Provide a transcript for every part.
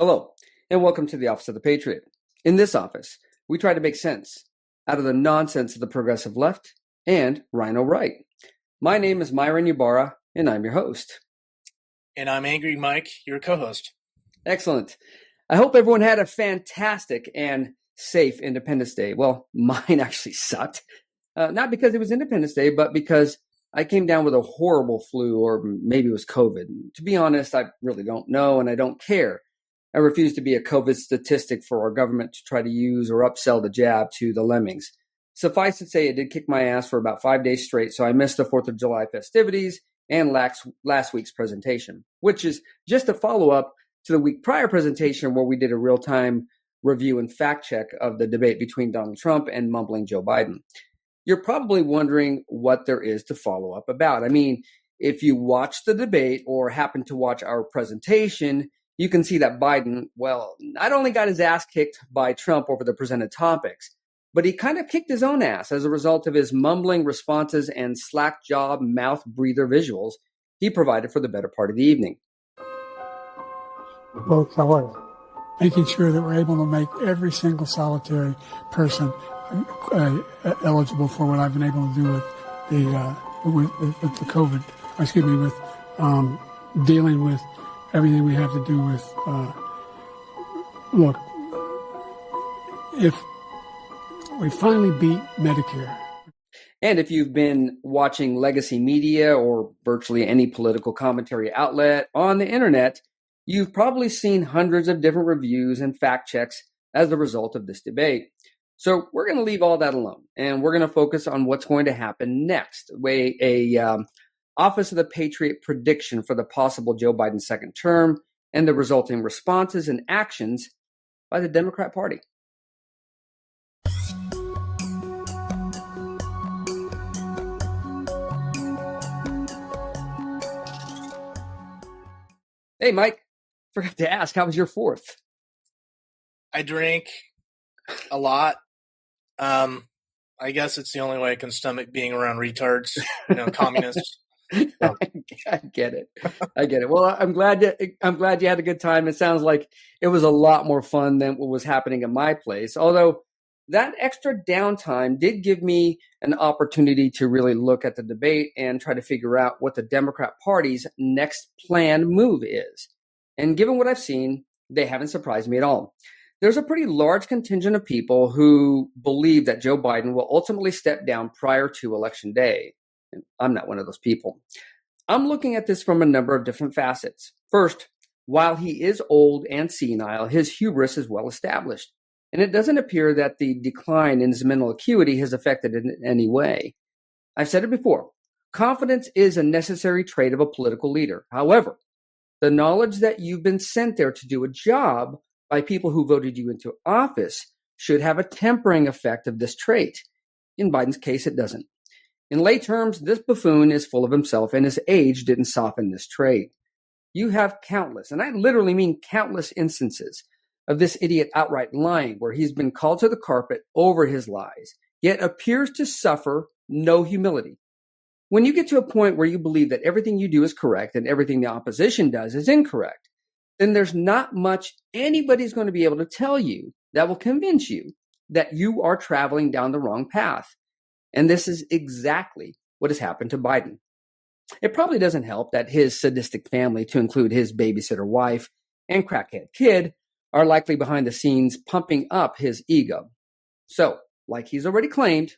Hello, and welcome to the Office of the Patriot. In this office, we try to make sense out of the nonsense of the progressive left and RINO right. My name is Myron Ybarra, and I'm your host. And I'm Angry Mike, your co-host. Excellent. I hope everyone had a fantastic and safe Independence Day. Well, mine actually sucked. Not because it was Independence Day, but because I came down with a horrible flu, or maybe it was COVID. To be honest, I really don't know, and I don't care. I refuse to be a COVID statistic for our government to try to use or upsell the jab to the lemmings. Suffice to say, it did kick my ass for about 5 days straight, so I missed the 4th of July festivities and last week's presentation, which is just a follow-up to the week prior presentation where we did a real-time review and fact check of the debate between Donald Trump and Mumbling Joe Biden. You're probably wondering what there is to follow up about. I mean, if you watch the debate or happen to watch our presentation, you can see that Biden, well, not only got his ass kicked by Trump over the presented topics, but he kind of kicked his own ass as a result of his mumbling responses and slack job mouth breather visuals he provided for the better part of the evening. Both hours, making sure that we're able to make every single solitary person eligible for what I've been able to do with the COVID, with dealing with everything we have to do with, look, if we finally beat Medicare. And if you've been watching legacy media or virtually any political commentary outlet on the internet, you've probably seen hundreds of different reviews and fact checks as a result of this debate. So we're going to leave all that alone, and we're going to focus on what's going to happen next. Office of the Patriot prediction for the possible Joe Biden second term and the resulting responses and actions by the Democrat Party. Hey, Mike, forgot to ask, how was your 4th? I drank a lot. I guess it's the only way I can stomach being around retards, communists. I get it. Well, I'm glad you had a good time. It sounds like it was a lot more fun than what was happening at my place. Although that extra downtime did give me an opportunity to really look at the debate and try to figure out what the Democrat Party's next planned move is. And given what I've seen, they haven't surprised me at all. There's a pretty large contingent of people who believe that Joe Biden will ultimately step down prior to Election Day. I'm not one of those people. I'm looking at this from a number of different facets. First, while he is old and senile, his hubris is well established, and it doesn't appear that the decline in his mental acuity has affected it in any way. I've said it before, confidence is a necessary trait of a political leader. However, the knowledge that you've been sent there to do a job by people who voted you into office should have a tempering effect of this trait. In Biden's case, it doesn't. In lay terms, this buffoon is full of himself, and his age didn't soften this trait. You have countless, and I literally mean countless instances of this idiot outright lying, where he's been called to the carpet over his lies, yet appears to suffer no humility. When you get to a point where you believe that everything you do is correct and everything the opposition does is incorrect, then there's not much anybody's going to be able to tell you that will convince you that you are traveling down the wrong path. And this is exactly what has happened to Biden. It probably doesn't help that his sadistic family, to include his babysitter wife and crackhead kid, are likely behind the scenes pumping up his ego. So, like he's already claimed,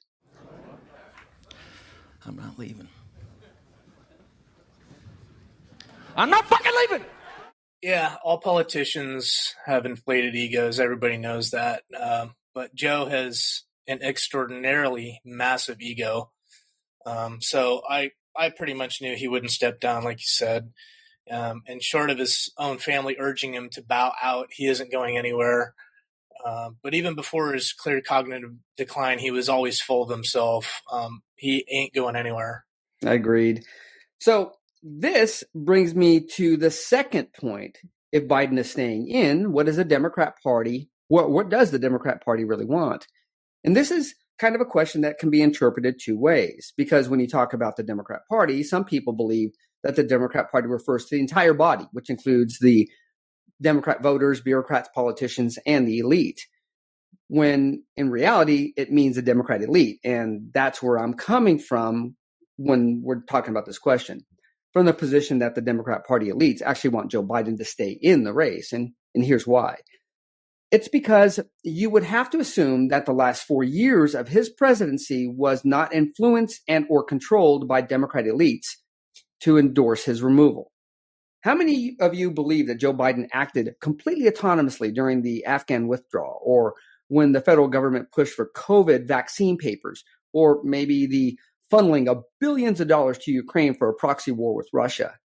I'm not leaving. I'm not fucking leaving! Yeah, all politicians have inflated egos. Everybody knows that. But Joe has an extraordinarily massive ego. So I pretty much knew he wouldn't step down, like you said. And short of his own family urging him to bow out, he isn't going anywhere. But even before his clear cognitive decline, he was always full of himself. He ain't going anywhere. Agreed. So this brings me to the second point. If Biden is staying in, what does the Democrat Party, what does the Democrat Party really want? And this is kind of a question that can be interpreted two ways, because when you talk about the Democrat Party, some people believe that the Democrat Party refers to the entire body, which includes the Democrat voters, bureaucrats, politicians, and the elite, when in reality, it means the Democrat elite. And that's where I'm coming from when we're talking about this question, from the position that the Democrat Party elites actually want Joe Biden to stay in the race. And here's why. It's because you would have to assume that the last 4 years of his presidency was not influenced and or controlled by Democrat elites to endorse his removal. How many of you believe that Joe Biden acted completely autonomously during the Afghan withdrawal, or when the federal government pushed for COVID vaccine papers, or maybe the funneling of billions of dollars to Ukraine for a proxy war with Russia?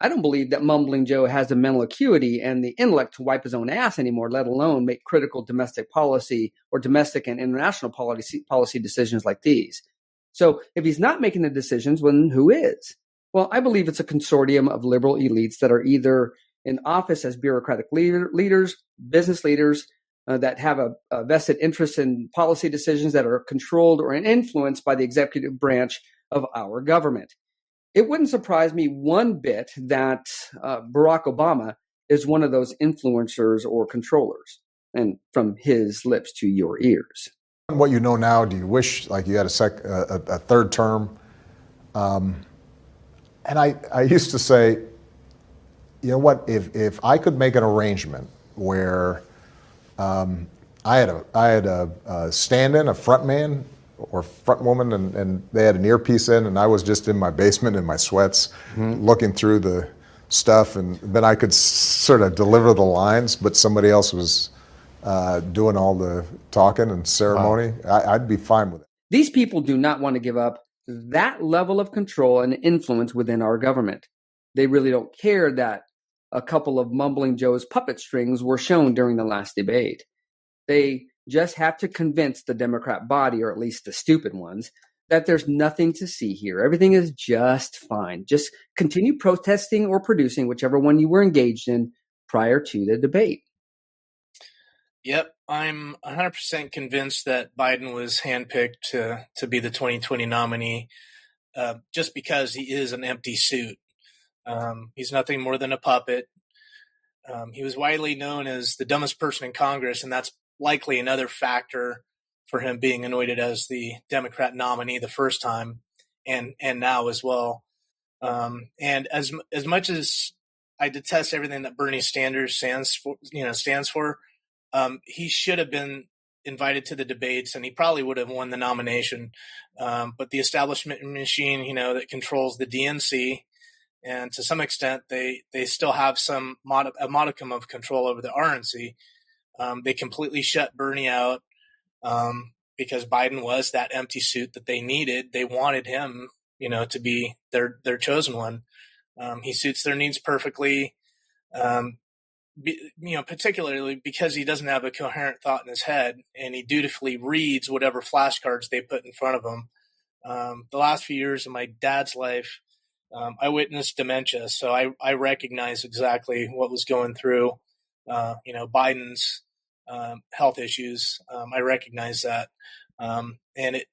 I don't believe that Mumbling Joe has the mental acuity and the intellect to wipe his own ass anymore, let alone make critical domestic policy or domestic and international policy decisions like these. So if he's not making the decisions, then who is? Well, I believe it's a consortium of liberal elites that are either in office as bureaucratic leaders, business leaders that have a vested interest in policy decisions that are controlled or influenced by the executive branch of our government. It wouldn't surprise me one bit that Barack Obama is one of those influencers or controllers, and from his lips to your ears. What you know now, do you wish like you had a third term? And I used to say, you know what, if I could make an arrangement where I had a stand-in, a front man or front woman, and they had an earpiece in, and I was just in my basement in my sweats, looking through the stuff, and then I could sort of deliver the lines, but somebody else was doing all the talking and ceremony. Wow. I'd be fine with it. These people do not want to give up that level of control and influence within our government. They really don't care that a couple of Mumbling Joe's puppet strings were shown during the last debate. They just have to convince the Democrat body, or at least the stupid ones, that there's nothing to see here. Everything is just fine. Just continue protesting or producing whichever one you were engaged in prior to the debate. Yep, I'm 100% convinced that Biden was handpicked to be the 2020 nominee just because he is an empty suit. He's nothing more than a puppet. He was widely known as the dumbest person in Congress, and that's likely another factor for him being anointed as the Democrat nominee the first time and now as well. And as much as I detest everything that Bernie Sanders stands for, he should have been invited to the debates, and he probably would have won the nomination. But the establishment machine, that controls the DNC, and to some extent, they still have a modicum of control over the RNC. They completely shut Bernie out because Biden was that empty suit that they needed. They wanted him, to be their chosen one. He suits their needs perfectly, particularly because he doesn't have a coherent thought in his head, and he dutifully reads whatever flashcards they put in front of him. The last few years of my dad's life, I witnessed dementia, so I recognize exactly what was going through, Biden's health issues. I recognize that. And it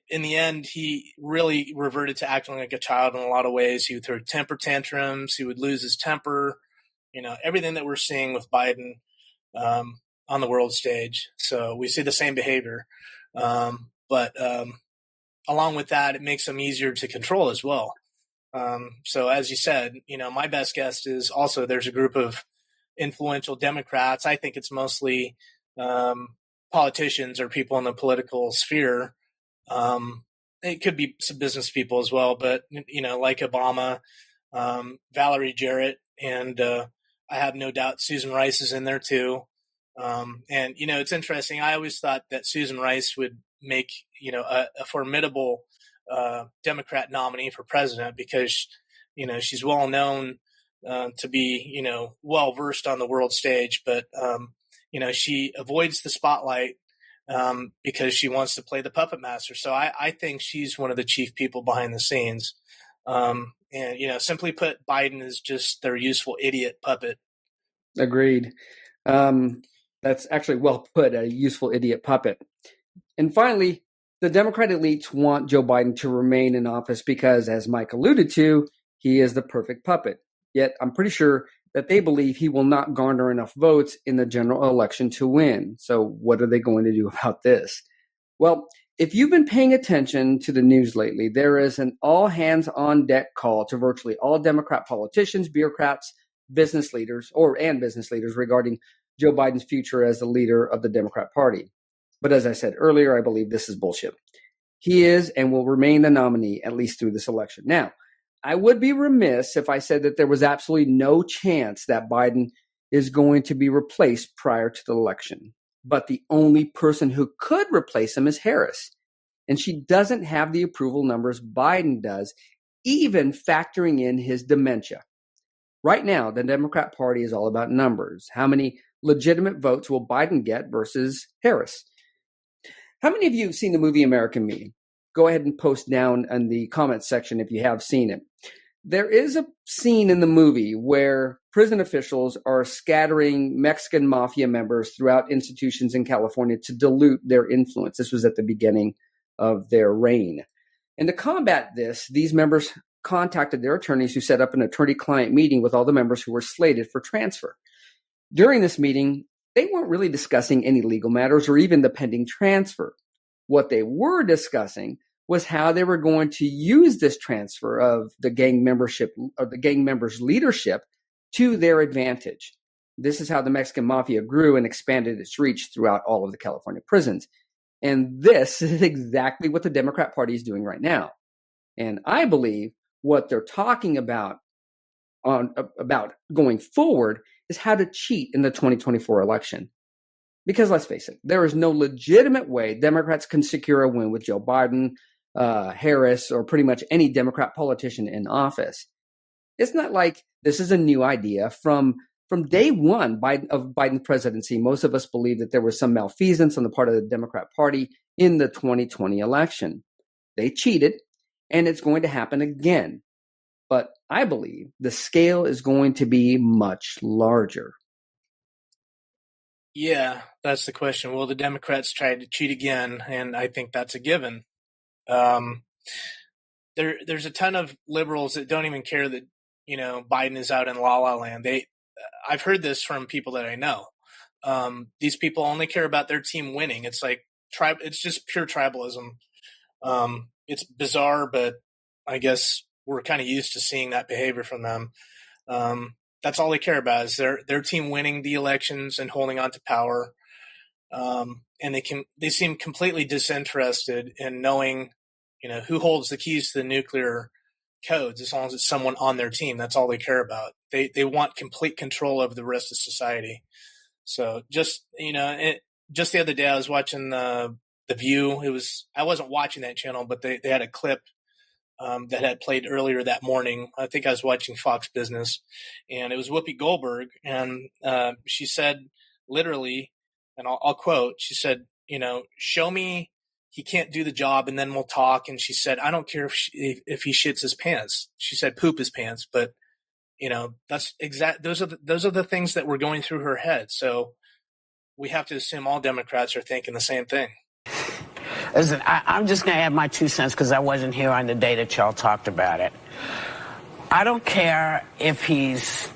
in the end, he really reverted to acting like a child in a lot of ways. He would throw temper tantrums. He would lose his temper, everything that we're seeing with Biden on the world stage. So we see the same behavior. But along with that, it makes him easier to control as well. So as you said, my best guess is also there's a group of influential Democrats. I think it's mostly politicians or people in the political sphere. It could be some business people as well, but like Obama, Valerie Jarrett, and I have no doubt Susan Rice is in there too. And it's interesting. I always thought that Susan Rice would make a formidable Democrat nominee for president because she's well known to be well versed on the world stage, but she avoids the spotlight because she wants to play the puppet master. So I think she's one of the chief people behind the scenes. And simply put, Biden is just their useful idiot puppet. Agreed. That's actually well put, a useful idiot puppet. And finally, the Democrat elites want Joe Biden to remain in office because, as Mike alluded to, he is the perfect puppet. Yet I'm pretty sure that they believe he will not garner enough votes in the general election to win. So what are they going to do about this? Well, if you've been paying attention to the news lately, there is an all hands on deck call to virtually all Democrat politicians, bureaucrats, business leaders regarding Joe Biden's future as the leader of the Democrat Party. But as I said earlier, I believe this is bullshit. He is and will remain the nominee at least through this election. Now, I would be remiss if I said that there was absolutely no chance that Biden is going to be replaced prior to the election. But the only person who could replace him is Harris. And she doesn't have the approval numbers Biden does, even factoring in his dementia. Right now, the Democrat Party is all about numbers. How many legitimate votes will Biden get versus Harris? How many of you have seen the movie American Me? Go ahead and post down in the comments section if you have seen it. There is a scene in the movie where prison officials are scattering Mexican mafia members throughout institutions in California to dilute their influence. This was at the beginning of their reign. And to combat this, these members contacted their attorneys who set up an attorney-client meeting with all the members who were slated for transfer. During this meeting, they weren't really discussing any legal matters or even the pending transfer. What they were discussing was how they were going to use this transfer of the gang membership or the gang members' leadership to their advantage. This is how the Mexican mafia grew and expanded its reach throughout all of the California prisons. And this is exactly what the Democrat Party is doing right now. And I believe what they're talking about going forward is how to cheat in the 2024 election. Because let's face it, there is no legitimate way Democrats can secure a win with Joe Biden, Harris, or pretty much any Democrat politician in office. It's not like this is a new idea. From day one of Biden's presidency, most of us believed that there was some malfeasance on the part of the Democrat Party in the 2020 election. They cheated, and it's going to happen again. But I believe the scale is going to be much larger. Yeah, that's the question. Will the Democrats try to cheat again? And I think that's a given. There's a ton of liberals that don't even care that, Biden is out in la la land. I've heard this from people that I know. These people only care about their team winning. It's like it's just pure tribalism. It's bizarre, but I guess we're kind of used to seeing that behavior from them. That's all they care about is their team winning the elections and holding on to power. And they seem completely disinterested in knowing, who holds the keys to the nuclear codes, as long as it's someone on their team. That's all they care about. They want complete control over the rest of society. So just the other day I was watching the View. I wasn't watching that channel, but they had a clip that had played earlier that morning. I think I was watching Fox Business, and it was Whoopi Goldberg, and she said literally, and I'll quote, she said, show me he can't do the job and then we'll talk. And she said, I don't care if he shits his pants. She said poop his pants, but that's exact. Those are the things that were going through her head. So we have to assume all Democrats are thinking the same thing. Listen, I'm just going to add my 2 cents because I wasn't here on the day that y'all talked about it. I don't care if he's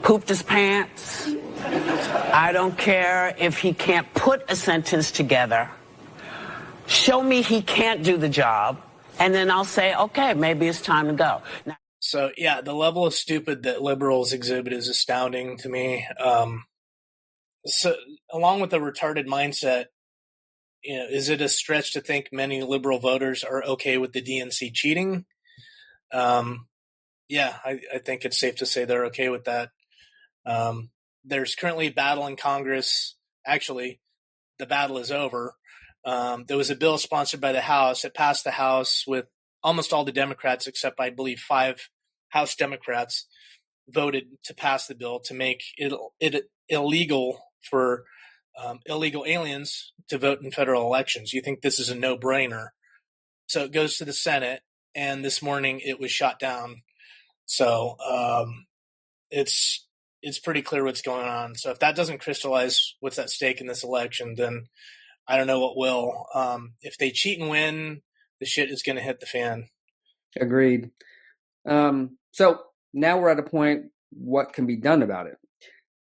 pooped his pants. I don't care if he can't put a sentence together. Show me he can't do the job, and then I'll say, okay, maybe it's time to go. Now, so, yeah, the level of stupid that liberals exhibit is astounding to me. So, along with the retarded mindset, is it a stretch to think many liberal voters are okay with the DNC cheating? Yeah, I think it's safe to say they're okay with that. There's currently a battle in Congress. Actually, the battle is over. There was a bill sponsored by the House. It passed the House with almost all the Democrats, except I believe 5 House Democrats voted to pass the bill to make it illegal for illegal aliens to vote in federal elections. You think this is a no-brainer. So it goes to the Senate, and this morning it was shot down. So it's pretty clear what's going on. So if that doesn't crystallize what's at stake in this election, then I don't know what will. If they cheat and win, the shit is going to hit the fan. Agreed. So now we're at a point what can be done about it.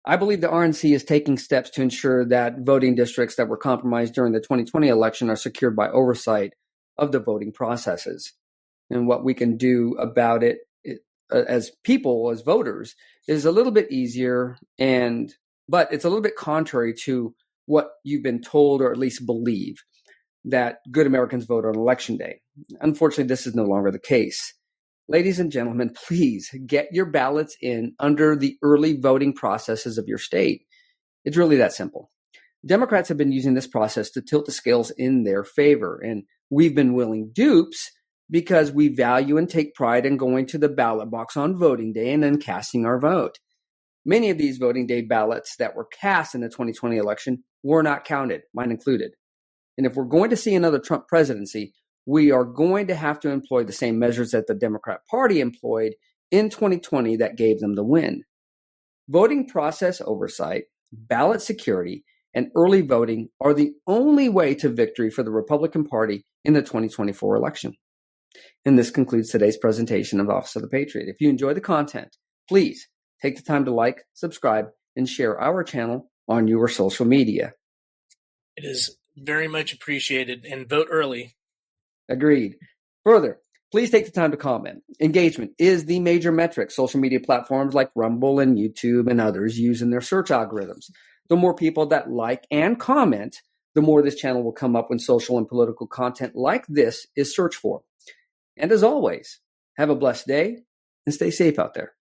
I believe the RNC is taking steps to ensure that voting districts that were compromised during the 2020 election are secured by oversight of the voting processes. And what we can do about it, as people, as voters, is a little bit easier, but it's a little bit contrary to what you've been told or at least believe, that good Americans vote on election day. Unfortunately, this is no longer the case. Ladies and gentlemen, please get your ballots in under the early voting processes of your state. It's really that simple. Democrats have been using this process to tilt the scales in their favor, and we've been willing dupes because we value and take pride in going to the ballot box on voting day and then casting our vote. Many of these voting day ballots that were cast in the 2020 election were not counted, mine included. And if we're going to see another Trump presidency, we are going to have to employ the same measures that the Democrat Party employed in 2020 that gave them the win. Voting process oversight, ballot security, and early voting are the only way to victory for the Republican Party in the 2024 election. And this concludes today's presentation of Office of the Patriot. If you enjoy the content, please take the time to like, subscribe, and share our channel on your social media. It is very much appreciated, and vote early. Agreed. Further, please take the time to comment. Engagement is the major metric social media platforms like Rumble and YouTube and others use in their search algorithms. The more people that like and comment, the more this channel will come up when social and political content like this is searched for. And as always, have a blessed day and stay safe out there.